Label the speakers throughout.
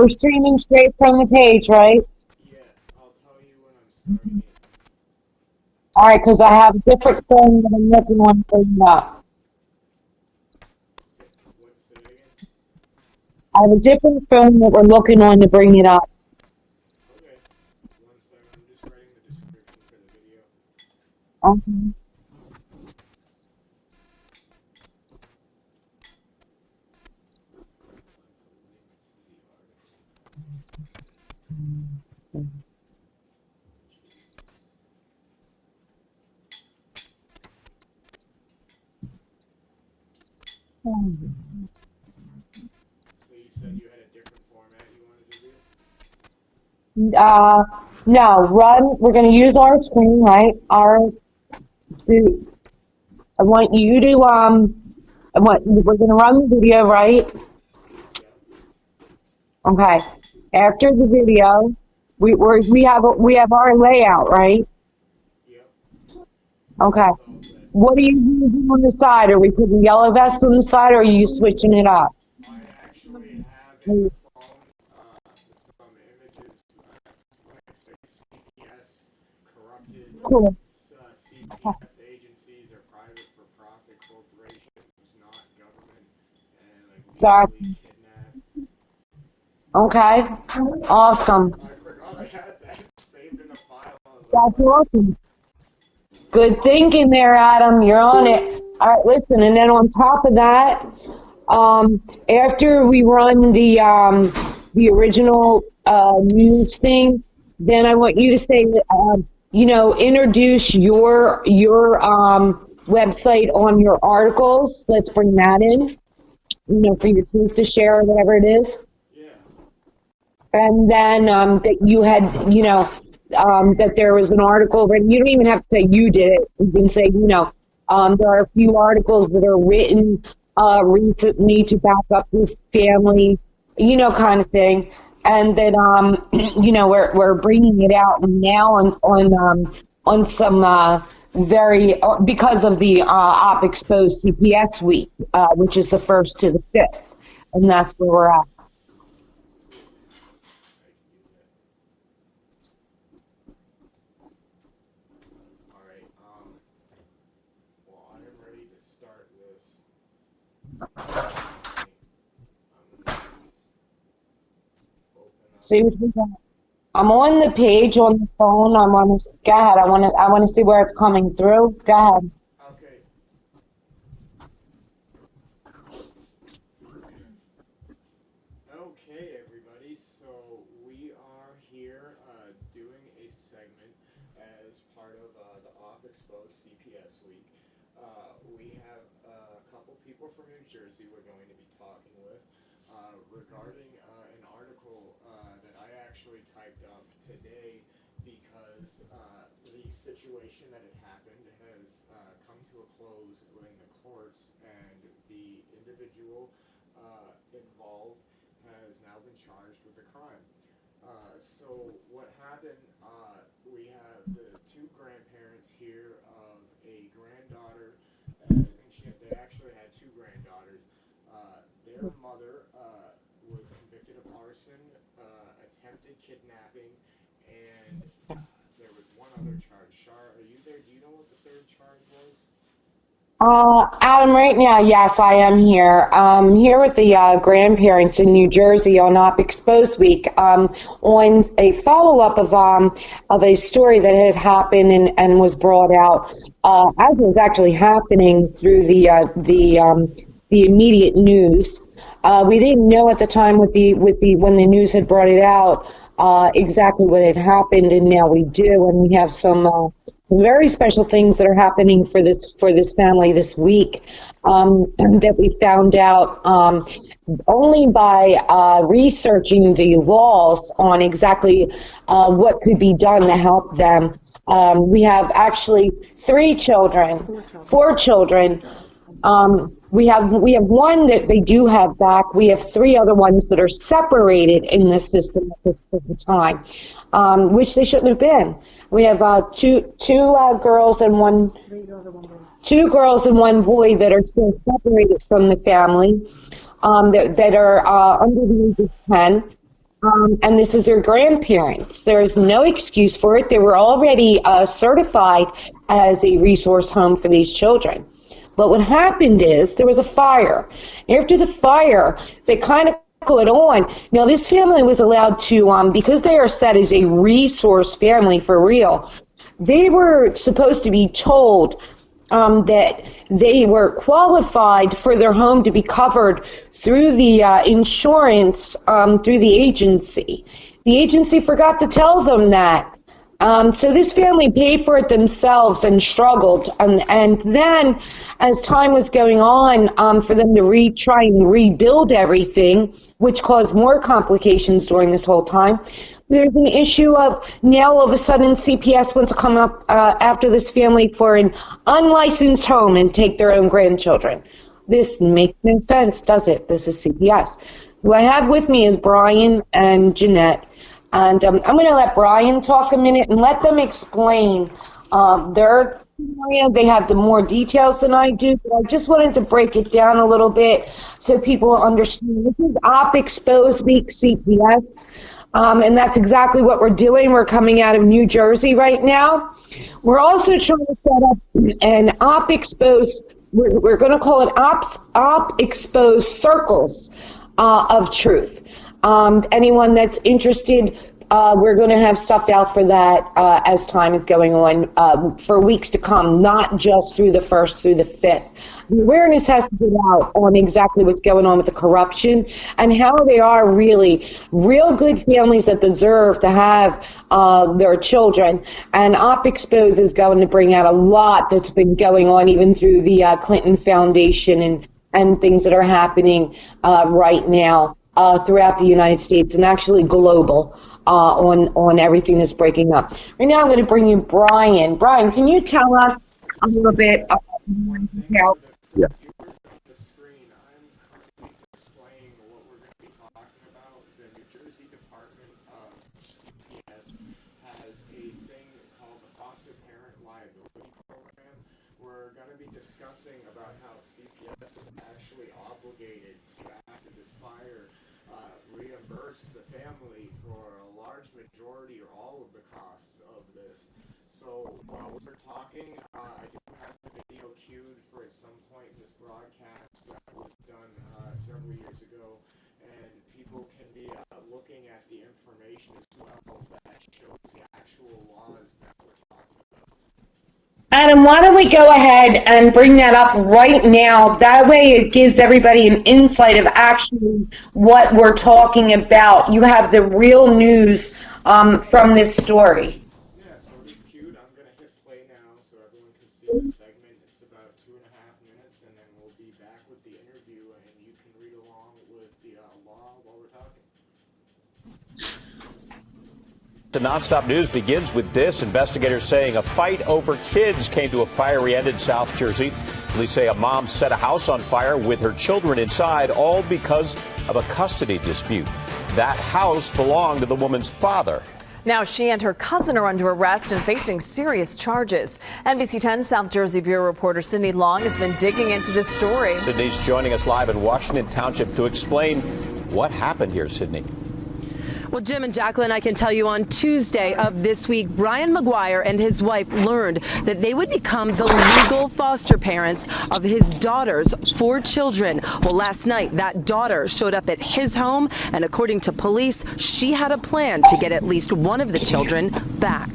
Speaker 1: We're streaming straight from the page, right?
Speaker 2: Yeah, I'll tell you when I'm starting it.
Speaker 1: All right, because I have a different phone that I'm looking on for you up.
Speaker 2: Say, say it again?
Speaker 1: I have a different phone that we're looking on to bring it up.
Speaker 2: Okay. 1 second, I'm just writing the description for the video.
Speaker 1: Okay.
Speaker 2: Link to the article. So you said you had a different format you wanted to do?
Speaker 1: Uh, no, run. We're going to use our screen, right? I want you to we're going to run the video, right?
Speaker 2: Yep.
Speaker 1: Okay. After the video, we have our layout, right?
Speaker 2: Yep.
Speaker 1: Okay.
Speaker 2: It's all set.
Speaker 1: What are you using on the side? Are we putting yellow vest on the side, or are you switching it up?
Speaker 2: I actually have in the phone some images. Let's say CPS, corrupted
Speaker 1: Cool.
Speaker 2: CPS agencies are private for profit corporations, not government, and like
Speaker 1: Got
Speaker 2: legally kidnapped.
Speaker 1: Okay. Awesome.
Speaker 2: I forgot I had that saved in a file. I was like,
Speaker 1: That's
Speaker 2: what is
Speaker 1: awesome. Good thinking there, Adam. You're on it. All right, listen, and then on top of that, after we run the original news thing, then I want you to say, introduce your website on your articles. Let's bring that in, for your truth to share or whatever it is.
Speaker 2: Yeah.
Speaker 1: And then that you had, that there was an article written. You don't even have to say you did it. You can say, there are a few articles that are written recently to back up this family, kind of thing. And then, we're bringing it out now on some very because of the Op Exposed CPS week, which is the 1st to the 5th, and that's where we're at.
Speaker 2: Cool. I can do that. All right. Well, I am ready to start this. Let me. I'm gonna just open up.
Speaker 1: See what we got. I'm on the page on the phone. Go ahead. I want to see where it's coming through. Go ahead.
Speaker 2: Okay. Okay, everybody. So we are here doing a segment as part of the Off Exposed CPS week. We have a couple people from New Jersey we're going to be talking with regarding an article that I actually typed up today because the situation that had happened has come to a close in the courts, and the individual involved has now been charged with a crime. So what happened? We have the two grandparents here of a granddaughter. I think they actually had two granddaughters. Their mother was convicted of arson, attempted kidnapping, and there was one other charge. Shar, are you there? Do you know what the third charge was?
Speaker 1: Adam, right now, yes, I am here. Here with the grandparents in New Jersey on Op Exposed Week, on a follow-up of a story that had happened and was brought out as it was actually happening through the immediate news. We didn't know at the time with the when the news had brought it out exactly what had happened, and now we do, and we have some very special things that are happening for this family this week that we found out only by researching the laws on exactly what could be done to help them. We have actually four children. We have one that they do have back. We have three other ones that are separated in the system at this point in time, which they shouldn't have been. We have two girls and one 2 girls and 1 boy that are still separated from the family, that are under the age of 10. and this is their grandparents. There's no excuse for it. They were already certified as a resource home for these children. But what happened is there was a fire. After the fire, they kind of caught on. Now, this family was allowed to, because they are set as a resource family for real, they were supposed to be told that they were qualified for their home to be covered through the insurance, through the agency. The agency forgot to tell them that. So this family paid for it themselves and struggled. And then, as time was going on, for them to try and rebuild everything, which caused more complications during this whole time, there's an issue of now all of a sudden CPS wants to come up after this family for an unlicensed home and take their own grandchildren. This makes no sense, does it? This is CPS. Who I have with me is Brian and Jeanette. And I'm going to let Brian talk a minute and let them explain their scenario. They have the more details than I do, but I just wanted to break it down a little bit so people understand. This is Op Exposed Week CPS, and that's exactly what we're doing. We're coming out of New Jersey right now. We're also trying to set up an Op Exposed, we're going to call it Op Exposed Circles of Truth. Anyone that's interested, we're going to have stuff out for that as time is going on for weeks to come, not just through the 1st through the 5th. The awareness has to get out on exactly what's going on with the corruption and how they are really real good families that deserve to have their children. And Op Expose is going to bring out a lot that's been going on even through the Clinton Foundation and things that are happening right now. Throughout the United States and actually global on everything that's breaking up. Right now I'm going to bring you Brian. Brian, can you tell us a little bit more detail?
Speaker 3: Yeah.
Speaker 2: Viewers on the screen, I'm currently displaying what we're going to be talking about. The New Jersey Department of CPS has a thing called the Foster Parent Liability Program. We're going to be discussing about how CPS is actually obligated to, after this fire, reimburse the family for a large majority or all of the costs of this. So while we're talking, I do have the video queued for at some point in this broadcast that was done several years ago, and people can be looking at the information as well that shows the actual laws that we're talking about.
Speaker 1: Adam, why don't we go ahead and bring that up right now? That way it gives everybody an insight of actually what we're talking about. You have the real news from this story.
Speaker 2: Yeah, so it is queued. I'm going to hit play now so everyone can see the segment. It's about 2.5 minutes, and then we'll be back with the interview, and you can read along with the law while we're talking.
Speaker 4: The nonstop news begins with this. Investigators saying a fight over kids came to a fiery end in South Jersey. Police say a mom set a house on fire with her children inside, all because of a custody dispute. That house belonged to the woman's father.
Speaker 5: Now she and her cousin are under arrest and facing serious charges. NBC 10 South Jersey Bureau reporter Sydney Long has been digging into this story.
Speaker 4: Sydney's joining us live in Washington Township to explain what happened here, Sydney.
Speaker 6: Well, Jim and Jacqueline, I can tell you on Tuesday of this week, Brian McGuire and his wife learned that they would become the legal foster parents of his daughter's 4 children. Well, last night, that daughter showed up at his home, and according to police, she had a plan to get at least one of the children back.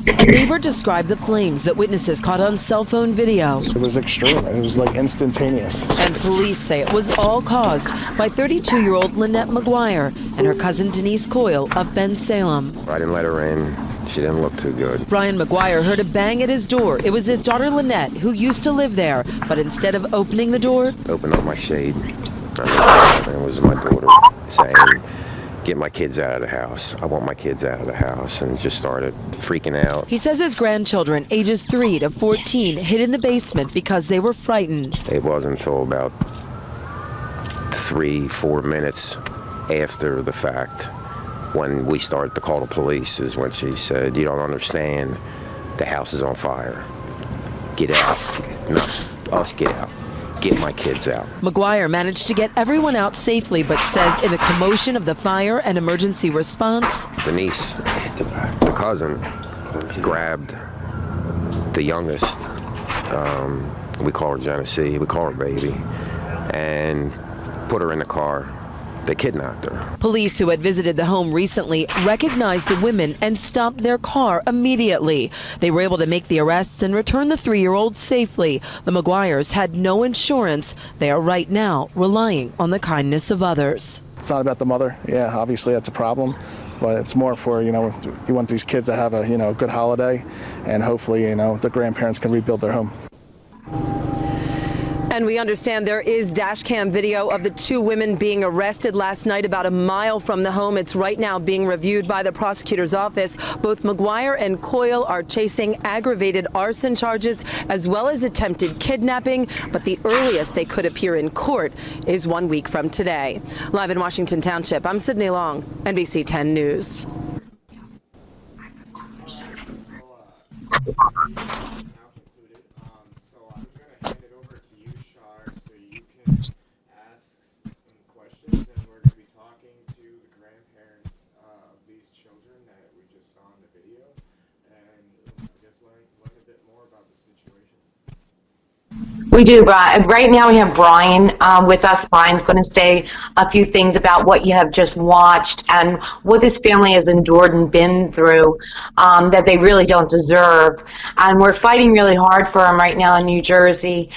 Speaker 6: A neighbor described the flames that witnesses caught on cell phone video.
Speaker 3: It was extreme. It was like instantaneous.
Speaker 6: And police say it was all caused by 32-year-old Lynette McGuire and her cousin Denise Coyle of Ben Salem.
Speaker 7: I didn't let her in. She didn't look too good.
Speaker 6: Brian McGuire heard a bang at his door. It was his daughter Lynette, who used to live there, but instead of opening the door,
Speaker 7: Opened up my shade. And it was my daughter saying, "Get my kids out of the house. I want my kids out of the house," and just started freaking out.
Speaker 6: he says his grandchildren, ages 3 to 14, hid in the basement because they were frightened.
Speaker 7: It wasn't until about 3-4 minutes after the fact when we started to call the police is when she said, "You don't understand. The house is on fire. Get out. Not us, get out. get my kids out.
Speaker 6: McGuire managed to get everyone out safely, but says in the commotion of the fire and emergency response,
Speaker 7: Denise, the cousin, grabbed the youngest, we call her Genesee, we call her baby, and put her in the car. They kidnapped her.
Speaker 6: Police who had visited the home recently recognized the women and stopped their car immediately. They were able to make the arrests and return the 3-year-old safely. The McGuires had no insurance. They are right now relying on the kindness of others.
Speaker 3: It's not about the mother. Yeah, obviously that's a problem, but it's more for, you want these kids to have a, good holiday, and hopefully, the grandparents can rebuild their home.
Speaker 6: And we understand there is dash cam video of the 2 women being arrested last night about a mile from the home. It's right now being reviewed by the prosecutor's office. Both McGuire and Coyle are chasing aggravated arson charges as well as attempted kidnapping, but the earliest they could appear in court is 1 week from today. Live in Washington Township, I'm Sydney Long, NBC 10 News.
Speaker 2: Ask some questions, and we're going to be talking to the grandparents of these children that we just saw in the video, and I guess learn a bit more about the situation.
Speaker 1: We do, Brian. Right now we have Brian with us. Brian's going to say a few things about what you have just watched and what this family has endured and been through that they really don't deserve. And we're fighting really hard for them right now in New Jersey.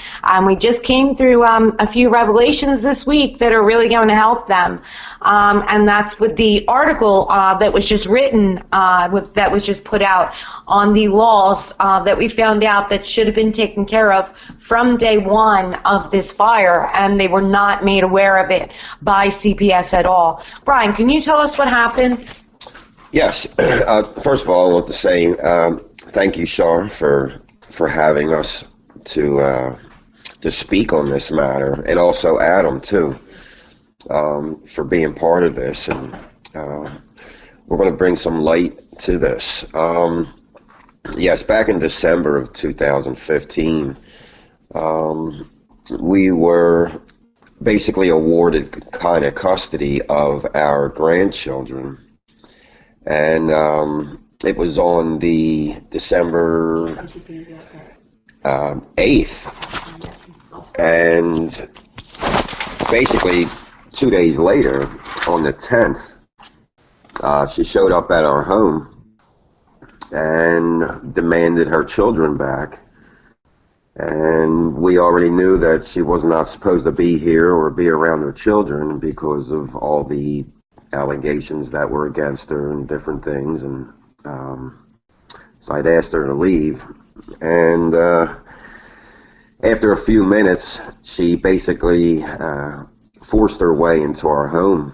Speaker 1: We just came through a few revelations this week that are really going to help them. And that's with the article that was just written, that was just put out on the laws that we found out that should have been taken care of from day one of this fire, and they were not made aware of it by CPS at all. Brian, can you tell us what happened?
Speaker 8: Yes. First of all, I want to say thank you, Shar, for having us to speak on this matter, and also Adam too, for being part of this. And we're going to bring some light to this. Yes, back in December of 2015. We were basically awarded kind of custody of our grandchildren, and it was on the December 8th, and basically 2 days later, on the 10th, she showed up at our home and demanded her children back. And we already knew that she was not supposed to be here or be around her children because of all the allegations that were against her and different things. And so I'd asked her to leave. And after a few minutes, she basically forced her way into our home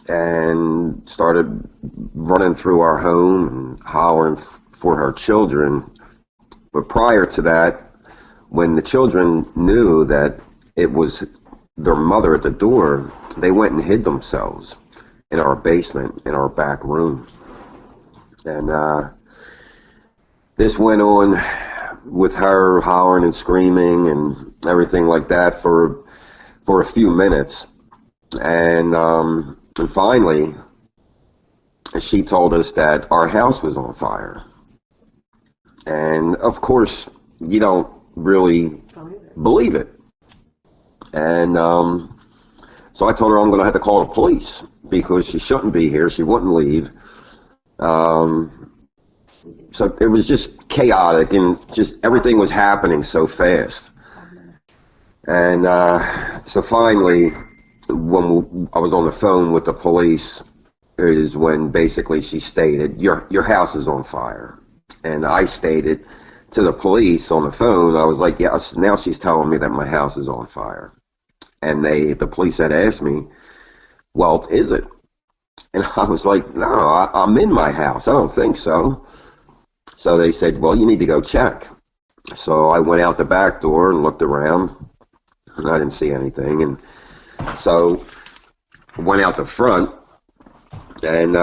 Speaker 8: and started running through our home and hollering for her children. But prior to that, when the children knew that it was their mother at the door, they went and hid themselves in our basement, in our back room. And this went on with her hollering and screaming and everything like that for a few minutes. And finally, she told us that our house was on fire. And of course, you don't really believe it. And so I told her I'm going to have to call the police because she shouldn't be here. She wouldn't leave. So it was just chaotic, and just everything was happening so fast. And so finally, when I was on the phone with the police, is when basically she stated, your house is on fire. And I stated to the police on the phone, I was like, yes, now she's telling me that my house is on fire. And the police had asked me, well, is it? And I was like, no, I'm in my house. I don't think so. So they said, well, you need to go check. So I went out the back door and looked around, and I didn't see anything. And so I went out the front and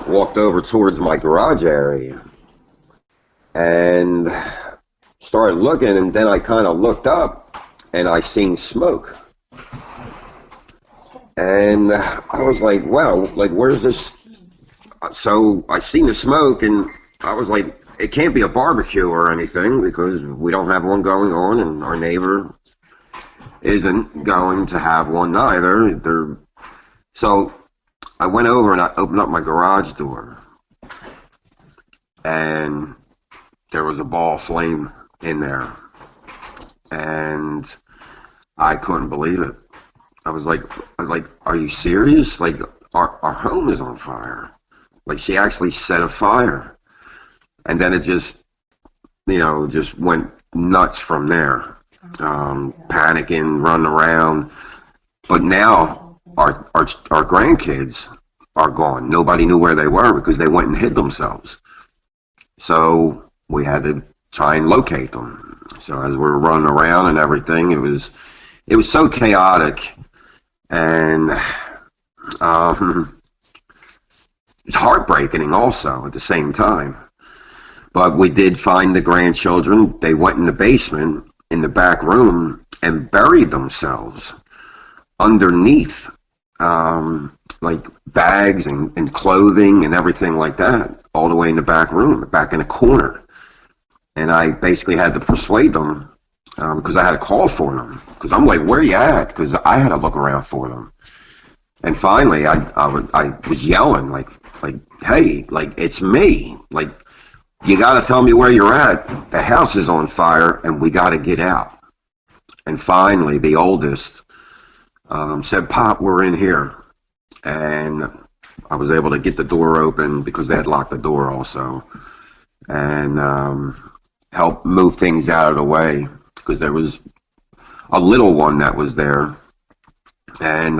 Speaker 8: walked over towards my garage area and started looking, and then I kind of looked up and I seen smoke. And I was like, wow, like, where's this? So I seen the smoke, and I was like, it can't be a barbecue or anything, because we don't have one going on, and our neighbor isn't going to have one either. So I went over and I opened up my garage door, and there was a ball of flame in there, and I couldn't believe it. I was like, are you serious? Like, our home is on fire. Like, she actually set a fire. And then it just, just went nuts from there. Panicking, running around. But now our grandkids are gone. Nobody knew where they were because they went and hid themselves. So we had to try and locate them. So as we were running around and everything, it was so chaotic, and it's heartbreaking also at the same time. But we did find the grandchildren. They went in the basement, in the back room, and buried themselves underneath, like bags and clothing and everything like that, all the way in the back room, back in a corner. And I basically had to persuade them, because I had a call for them. Because I'm like, where you at? Because I had to look around for them. And finally, I was yelling, like, hey, like, it's me. Like, you got to tell me where you're at. The house is on fire, and we got to get out. And finally, the oldest said, Pop, we're in here. And I was able to get the door open because they had locked the door also. And help move things out of the way, because there was a little one that was there. And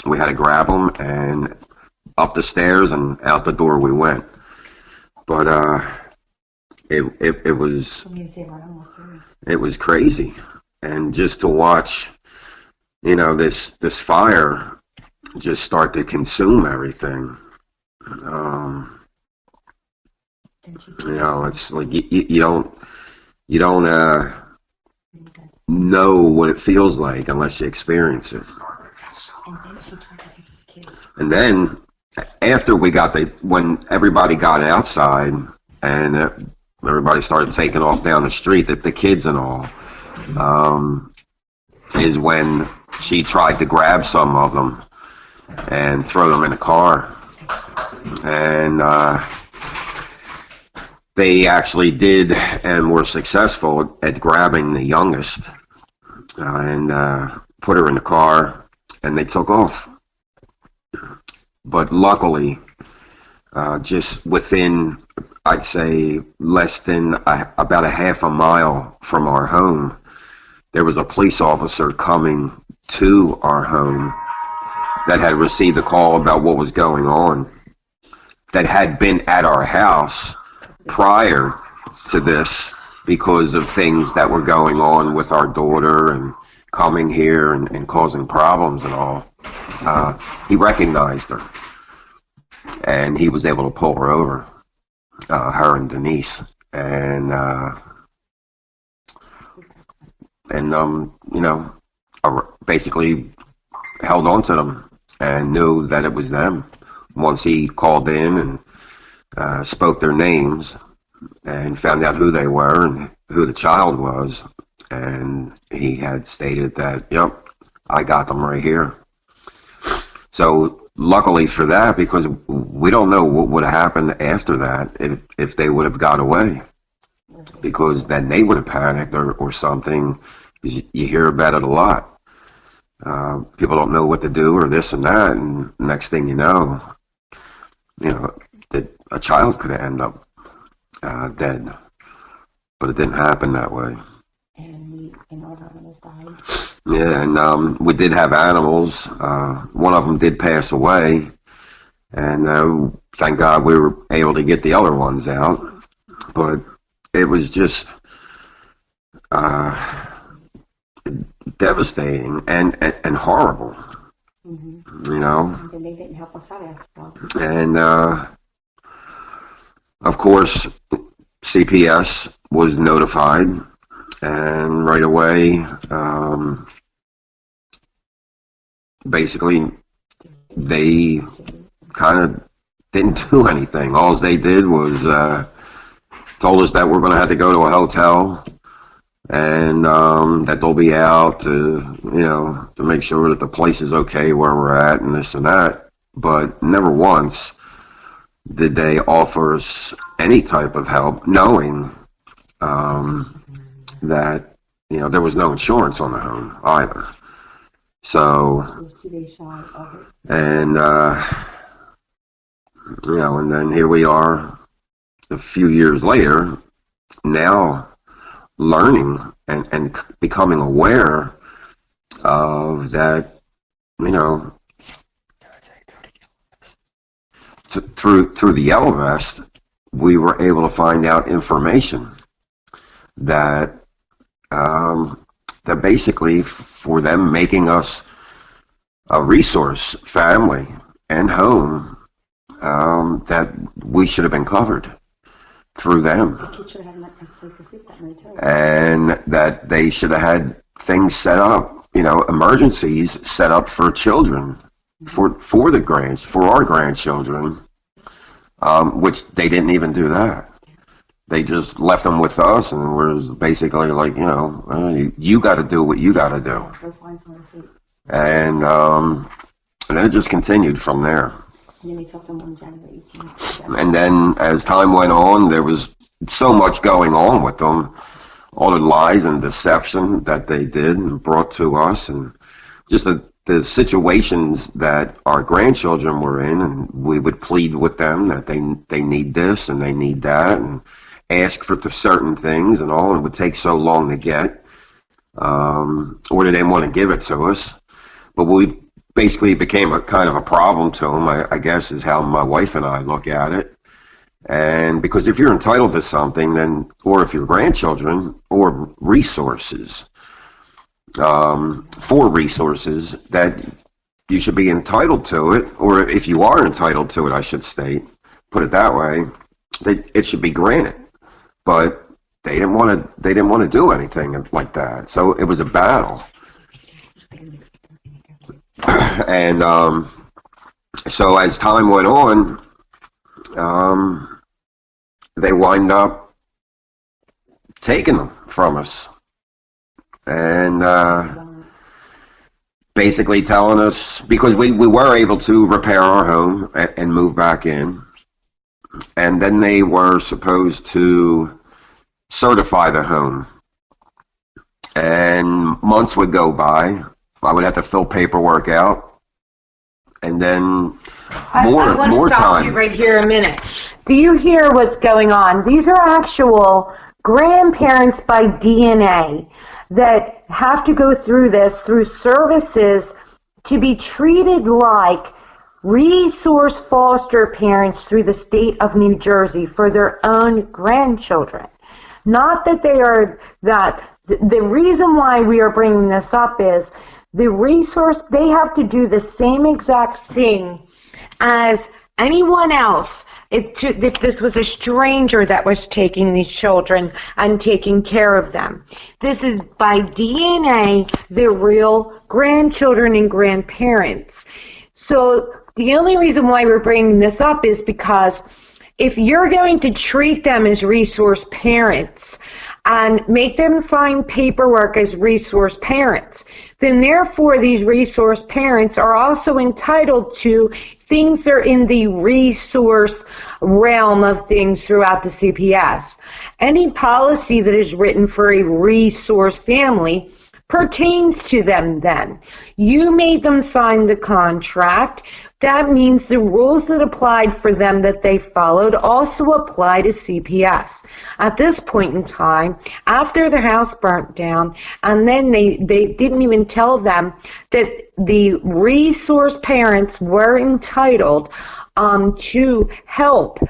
Speaker 8: we had to grab them, and up the stairs and out the door we went. But it was crazy. And just to watch, this fire just start to consume everything. It's like you don't know what it feels like unless you experience it. And then after when everybody got outside and everybody started taking off down the street, the kids and all, is when she tried to grab some of them and throw them in a car. And they actually did and were successful at grabbing the youngest and put her in the car, and they took off. But luckily, just within, I'd say, less than about a half a mile from our home, there was a police officer coming to our home that had received a call about what was going on, that had been at our house prior to this because of things that were going on with our daughter and coming here and causing problems and all. He recognized her, and he was able to pull her over, her and Denise, and basically held on to them and knew that it was them. Once he called in and spoke their names and found out who they were and who the child was, and he had stated that, yep, I got them right here. So luckily for that, because we don't know what would have happened after that if they would have got away, because then they would have panicked or something. You hear about it a lot. People don't know what to do or this and that, and next thing you know, that a child could end up dead. But it didn't happen that way.
Speaker 9: And our animals died.
Speaker 8: Yeah, and we did have animals. One of them did pass away, and thank God we were able to get the other ones out. But it was just devastating and horrible.
Speaker 9: Mm-hmm. And they didn't help us out.
Speaker 8: And of course, CPS was notified, and right away, basically, they kind of didn't do anything. All they did was told us that we're going to have to go to a hotel, and that they'll be out to, to make sure that the place is okay where we're at and this and that. But never once did they offer us any type of help, knowing that, there was no insurance on the home either. So, and, and then here we are a few years later, now learning and becoming aware of that, through the Yellow Vest, we were able to find out information that that basically for them making us a resource family and home, that we should have been covered through them, and that they should have had things set up, emergencies set up for children, for our grandchildren, which they didn't even do that. They just left them with us, and was basically like, you got to do what you got to do, and then it just continued from there. And then as time went on, there was so much going on with them, all the lies and deception that they did and brought to us, and just the situations that our grandchildren were in, and we would plead with them that they need this and they need that, and ask for certain things and all, and it would take so long to get, or they didn't want to give it to us. But we basically became a kind of a problem to them, I guess, is how my wife and I look at it. And because if you're entitled to something, then, or if your grandchildren, or resources, for resources, that you should be entitled to it, or if you are entitled to it, I should state, put it that way, it should be granted. But they didn't want to do anything like that. So it was a battle. And so as time went on, they wind up taking them from us, and basically telling us, because we were able to repair our home and move back in, and then they were supposed to certify the home, and months would go by. I would have to fill paperwork out, and then more
Speaker 1: I want to stop
Speaker 8: time.
Speaker 1: you right here a minute. Do you hear what's going on? These are actual grandparents by DNA that have to go through this, through services, to be treated like resource foster parents through the state of New Jersey for their own grandchildren. Not that they are that. The reason why we are bringing this up is the resource, they have to do the same exact thing as anyone else. If this was a stranger that was taking these children and taking care of them. This is by DNA, the real grandchildren and grandparents. So the only reason why we're bringing this up is because if you're going to treat them as resource parents and make them sign paperwork as resource parents, then therefore these resource parents are also entitled to things that are in the resource realm of things throughout the CPS. Any policy that is written for a resource family pertains to them then. You made them sign the contract. That means the rules that applied for them that they followed also apply to CPS. At this point in time, after the house burnt down, and then they didn't even tell them that the resource parents were entitled to help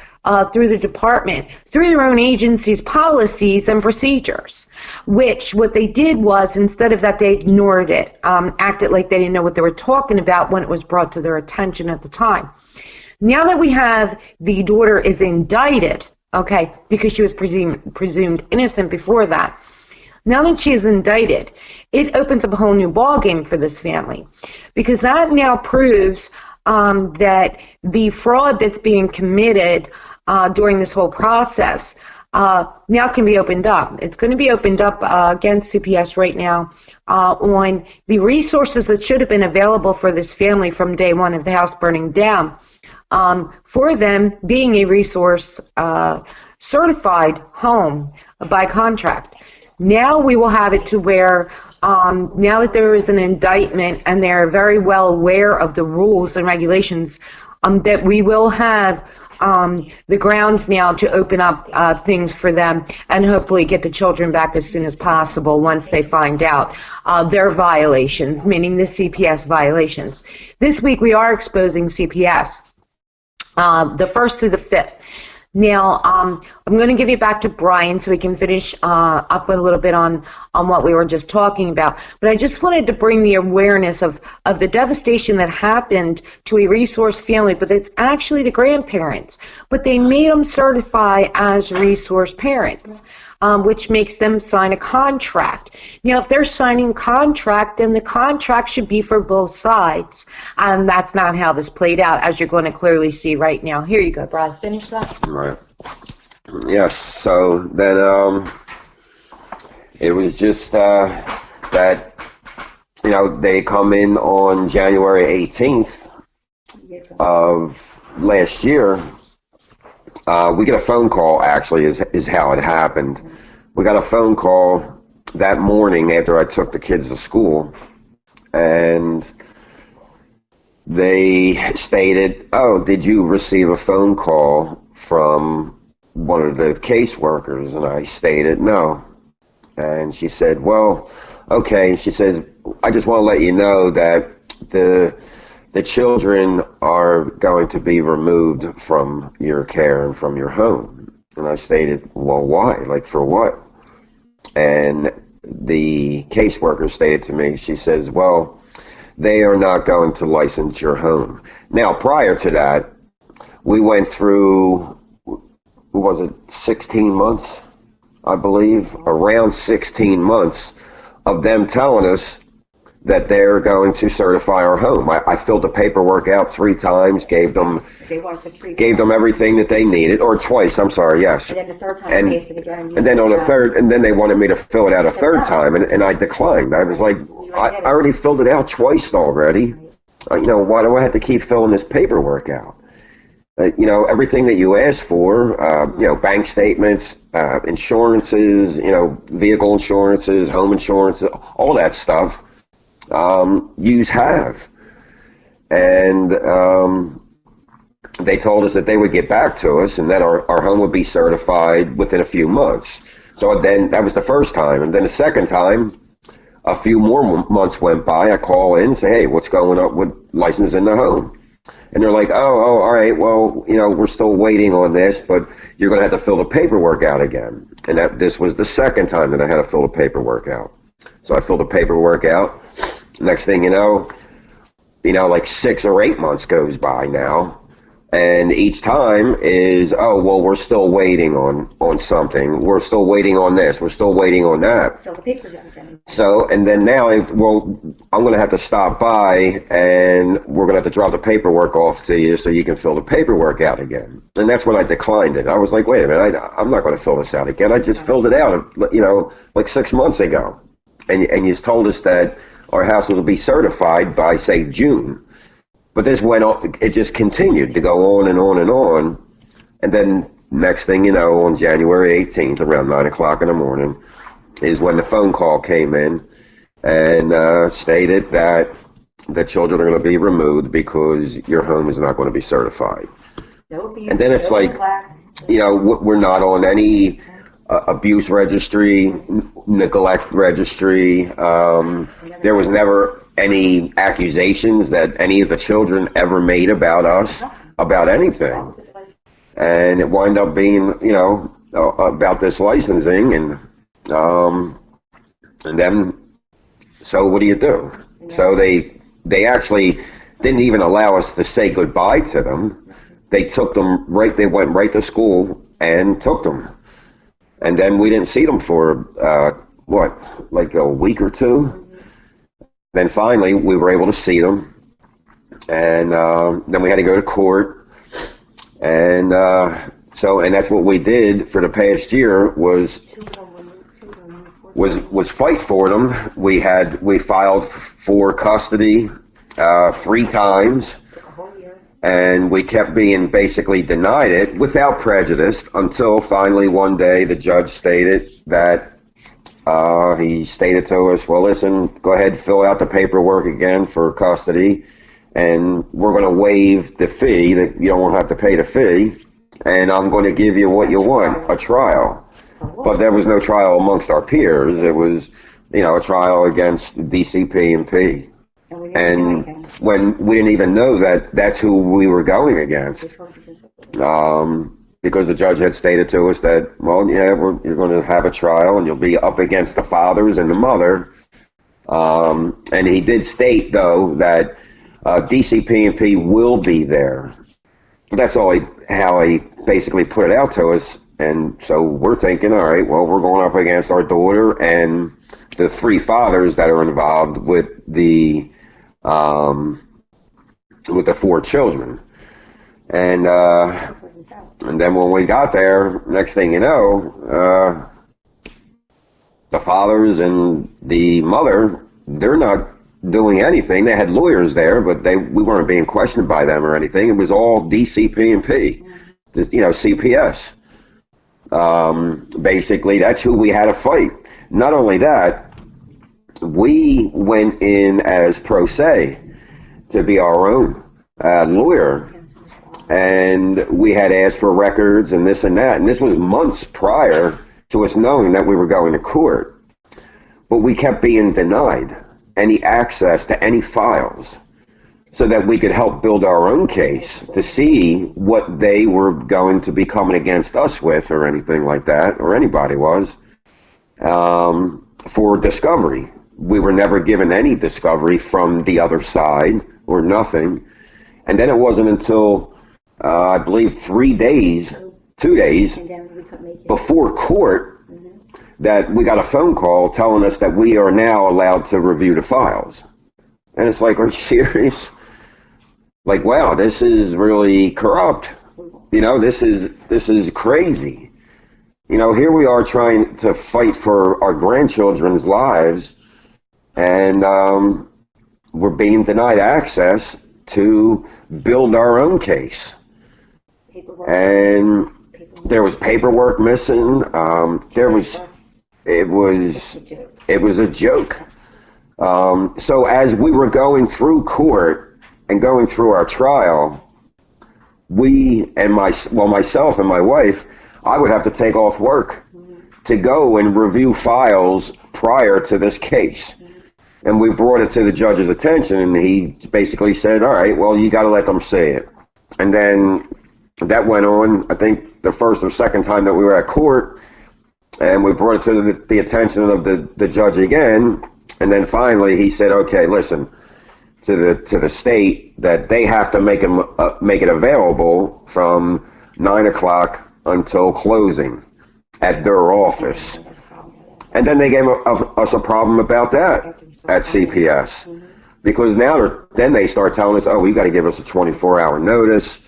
Speaker 1: through the department, through their own agency's policies and procedures, which what they did was, instead of that, they ignored it, acted like they didn't know what they were talking about when it was brought to their attention at the time. Now that we have the daughter is indicted, okay, because she was presumed innocent before that, Now that she is indicted, it opens up a whole new ballgame for this family, because that now proves that the fraud that's being committed during this whole process now can be opened up. It's going to be opened up against CPS right now on the resources that should have been available for this family from day one of the house burning down, for them being a resource certified home by contract. Now we will have it to where, now that there is an indictment and they're very well aware of the rules and regulations, that we will have the grounds now to open up things for them and hopefully get the children back as soon as possible once they find out their violations, meaning the CPS violations. This week we are exposing CPS, the 1st through the 5th. Now, I'm going to give you back to Brian so we can finish up a little bit on what we were just talking about. But I just wanted to bring the awareness of the devastation that happened to a resource family, but it's actually the grandparents. But they made them certify as resource parents, which makes them sign a contract. Now, if they're signing a contract, then the contract should be for both sides. And that's not how this played out, as you're going to clearly see right now. Here you go, Brad. Finish that.
Speaker 8: Right. Yes. So then it was just that, they come in on January 18th of last year. We get a phone call, actually, is how it happened. We got a phone call that morning after I took the kids to school, and they stated, "Oh, did you receive a phone call from one of the caseworkers?" And I stated, "No." And she said, "Well, okay." She says, "I just want to let you know that the children are going to be removed from your care and from your home." And I stated, "Well, why? Like, for what?" And the caseworker stated to me, she says, "Well, they are not going to license your home." Now, prior to that, we went through, what was it, 16 months, I believe, around 16 months of them telling us that they're going to certify our home. I filled the paperwork out 3 times, gave them everything that they needed, or twice, I'm sorry, yes.
Speaker 9: And then the third time,
Speaker 8: and then on the third, and then they wanted me to fill it out a third time, and I declined. I was like, I already filled it out twice already. Why do I have to keep filling this paperwork out? Everything that you ask for, bank statements, insurances, vehicle insurances, home insurances, all that stuff, yous have. And they told us that they would get back to us and that our home would be certified within a few months. So then that was the first time. And then the second time, a few more months went by. I call in and say, "Hey, what's going on with licensing the home?" And they're like, oh, all right, well, we're still waiting on this, but you're going to have to fill the paperwork out again. And this was the second time that I had to fill the paperwork out. So I filled the paperwork out. Next thing you know, like 6 or 8 months goes by now. And each time is, "Oh, well, we're still waiting on something. We're still waiting on this. We're still waiting on that."
Speaker 9: Fill the papers out again.
Speaker 8: So, and then now, I'm going to have to stop by and we're going to have to drop the paperwork off to you so you can fill the paperwork out again. And that's when I declined it. I was like, wait a minute, I'm not going to fill this out again. I just filled it out, like 6 months ago. And you told us that our house will be certified by, say, June. But this went on, it just continued to go on and on and on. And then next thing you know, on January 18th, around 9 o'clock in the morning, is when the phone call came in and stated that the children are going to be removed because your home is not going to be certified. And then it's like, we're not on any abuse registry, neglect registry. There was never any accusations that any of the children ever made about us, about anything. And it wound up being, about this licensing, and then, so what do you do? So they actually didn't even allow us to say goodbye to them. They took them they went right to school and took them. And then we didn't see them for like a week or two. Then finally we were able to see them, and then we had to go to court, and and that's what we did for the past year was fight for them. We filed for custody 3 times, and we kept being basically denied it without prejudice until finally one day the judge stated that he stated to us, well, listen, go ahead, fill out the paperwork again for custody, and we're going to waive the fee, that you don't have to pay the fee, and I'm going to give you what you want, a trial. But there was no trial amongst our peers. It was, a trial against DCP and P. And when we didn't even know that that's who we were going against, because the judge had stated to us that, well, yeah, you're going to have a trial and you'll be up against the fathers and the mother. And he did state, though, that DCP and P will be there. But that's how he basically put it out to us. And so we're thinking, all right, well, we're going up against our daughter and the 3 fathers that are involved with the 4 children. And then when we got there, next thing you know, the fathers and the mother, they're not doing anything. They had lawyers there, but we weren't being questioned by them or anything. It was all DCP and P, CPS. Basically, that's who we had to fight. Not only that, we went in as pro se to be our own lawyer, and we had asked for records and this and that, and this was months prior to us knowing that we were going to court. But we kept being denied any access to any files so that we could help build our own case to see what they were going to be coming against us with or anything like that, or anybody was, for discovery. We were never given any discovery from the other side or nothing. And then it wasn't until, I believe, 2 days before court that we got a phone call telling us that we are now allowed to review the files. And it's like, are you serious? Like, wow, this is really corrupt. This is crazy. Here we are trying to fight for our grandchildren's lives, and we're being denied access to build our own case. And there was paperwork missing. It was a joke. So as we were going through court and going through our trial, myself and my wife, I would have to take off work to go and review files prior to this case. And we brought it to the judge's attention, and he basically said, all right, well, you got to let them see it. And then that went on, I think, the first or second time that we were at court, and we brought it to the attention of the judge again. And then finally he said, okay, listen, to the state that they have to make it available from 9 o'clock until closing at their office. And then they gave us a problem about that at CPS, because then they start telling us, oh, you got to give us a 24-hour notice.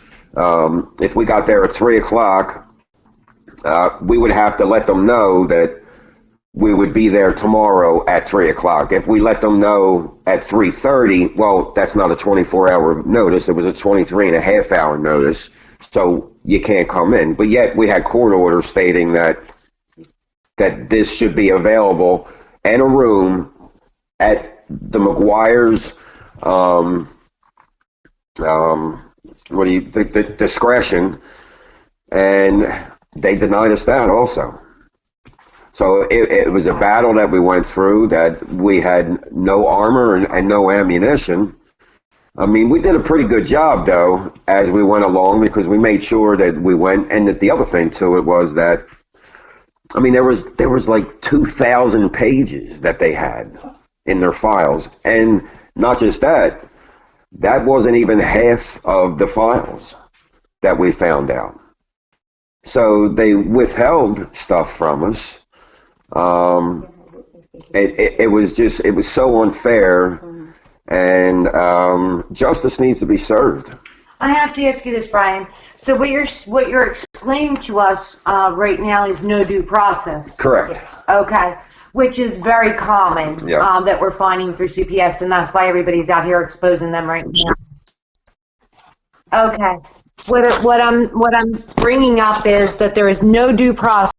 Speaker 8: If we got there at 3 o'clock, we would have to let them know that we would be there tomorrow at 3 o'clock. If we let them know at 3:30, well, that's not a 24-hour notice. It was a 23-and-a-half-hour notice, so you can't come in. But yet we had court orders stating that this should be available in a room at the McGuire's the discretion, and they denied us that also. So it was a battle that we went through, that we had no armor and no ammunition. I mean, we did a pretty good job, though, as we went along, because we made sure that we went. And the other thing to it was that, I mean, there was like 2,000 pages that they had in their files. And not just that, that wasn't even half of the files that we found out. So they withheld stuff from us. it was so unfair, and justice needs to be served.
Speaker 1: I have to ask you this, Brian. So what you're explaining to us right now is no due process.
Speaker 8: Correct.
Speaker 1: Okay. Which is very common that we're finding through CPS, and that's why everybody's out here exposing them right now. Okay. What I'm bringing up is that there is no due process.